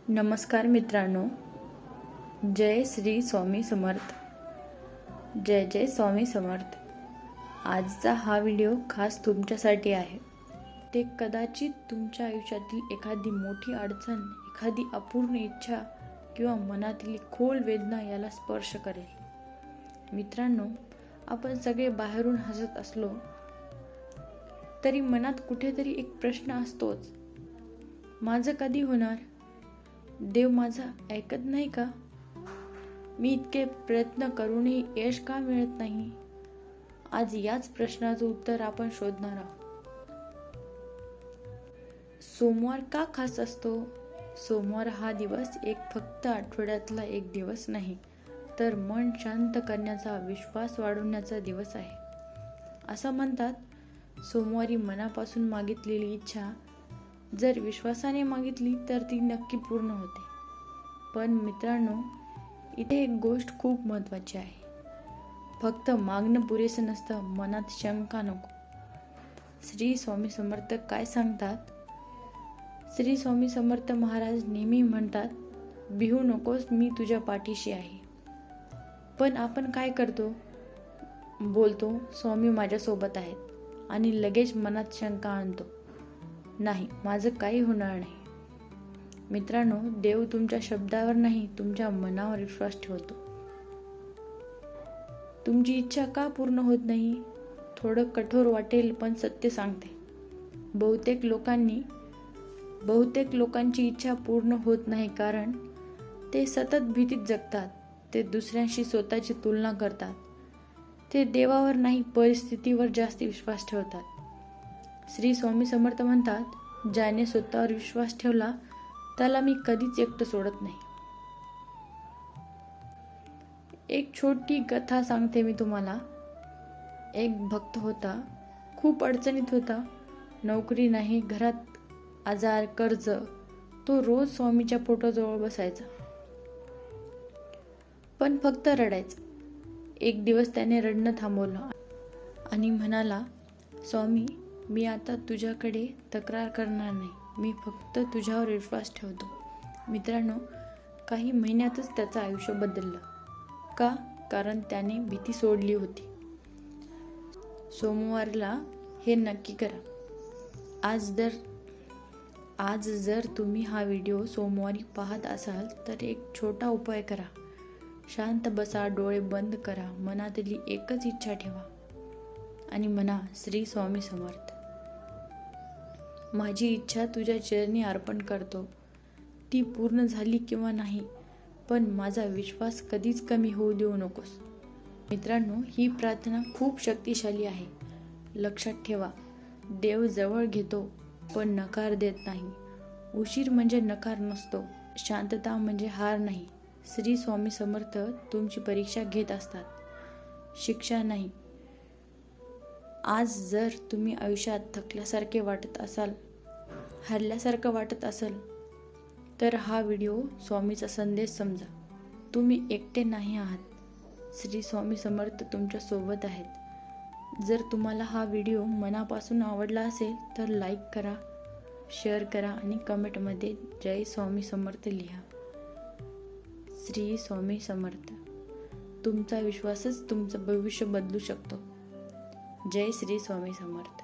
नमस्कार मित्रांनो, जय श्री स्वामी समर्थ. जय जय स्वामी समर्थ. आजचा हा व्हिडिओ खास तुमच्यासाठी आहे. ते कदाचित तुमच्या आयुष्यातील एखादी मोठी अडचण, एखादी अपूर्ण इच्छा किंवा मनातील खोल वेदना याला स्पर्श करेल. मित्रांनो, आपण सगळे बाहेरून हसत असलो तरी मनात कुठेतरी एक प्रश्न असतोच. माझं कधी होणार? देव माझा ऐकत नाही का? मी इतके प्रयत्न करूनही यश का मिळत नाही? आज याच प्रश्नाचं उत्तर आपण शोधणार आहोत. सोमवार का खास असतो? सोमवार हा दिवस फक्त आठवड्यातला एक दिवस नाही, तर मन शांत करण्याचा, विश्वास वाढवण्याचा दिवस आहे. असं म्हणतात, सोमवारी मनापासून मागितलेली इच्छा जर विश्वासाने मागितली तर ती नक्की पूर्ण होते. पण मित्रांनो, इथे एक गोष्ट खूप महत्त्वाची आहे. फक्त मागणं पुरेसं नसतं, मनात शंका नको. श्री स्वामी समर्थ काय सांगतात? श्री स्वामी समर्थ महाराज नेहमी म्हणतात, भिवू नकोस, मी तुझ्या पाठीशी आहे. पण आपण काय करतो? बोलतो, स्वामी माझ्यासोबत आहेत, आणि लगेच मनात शंका आणतो, नाही, माझं काही होणार नाही. मित्रांनो, देव तुमच्या शब्दावर नाही, तुमच्या मनावर विश्वास ठेवतो. तुमची इच्छा का पूर्ण होत नाही? थोडं कठोर वाटेल, पण सत्य सांगते. बहुतेक लोकांची इच्छा पूर्ण होत नाही कारण ते सतत भीतीत जगतात. ते दुसऱ्यांशी स्वतःची तुलना करतात. ते देवावर नाही, परिस्थितीवर जास्त विश्वास ठेवतात. श्री स्वामी समर्थ म्हणतात, ज्याने स्वतःवर विश्वास ठेवला त्याला मी कधीच एकटं सोडत नाही. एक छोटी कथा सांगते मी तुम्हाला. एक भक्त होता, खूप अडचणीत होता. नोकरी नाही, घरात आजार, कर्ज. तो रोज स्वामीच्या फोटोजवळ बसायचा, पण फक्त रडायचा. एक दिवस त्याने रडणं थांबवलं आणि म्हणाला, स्वामी, मी आता तुझ्याकडे तक्रार करणार नाही, मी फक्त तुझ्यावर विश्वास ठेवतो. मित्रांनो, काही महिन्यातच त्याचं आयुष्य बदललं. का? कारण त्याने भीती सोडली होती. सोमवारला हे नक्की करा. आज जर तुम्ही हा व्हिडिओ सोमवारी पाहत असाल तर एक छोटा उपाय करा. शांत बसा, डोळे बंद करा, मनातली एकच इच्छा ठेवा आणि म्हणा, श्री स्वामी समर्थ, माझी इच्छा तुझ्या चरणी अर्पण करतो. ती पूर्ण झाली किंवा नाही, पण माझा विश्वास कधीच कमी होऊ देऊ नकोस. मित्रांनो, ही प्रार्थना खूप शक्तिशाली आहे. लक्षात ठेवा, देव जवळ घेतो पण नकार देत नाही. उशीर म्हणजे नकार नसतो, शांतता म्हणजे हार नाही. श्री स्वामी समर्थ तुमची परीक्षा घेत असतात, शिक्षा नाही. आज जर तुम्ही आयुष्यात थकल्यासारखे वाटत असाल, हरल्यासारखं वाटत असेल, तर हा व्हिडिओ स्वामीचा संदेश समजा. तुम्ही एकटे नाही आहात. श्री स्वामी समर्थ तुमच्या सोबत आहेत. जर तुम्हाला हा व्हिडिओ मनापासून आवडला असेल तर लाईक करा, शेअर करा आणि कमेंटमध्ये जय स्वामी समर्थ लिहा. श्री स्वामी समर्थ. तुमचा विश्वासच तुमचं भविष्य बदलू शकतो. जय श्री स्वामी समर्थ.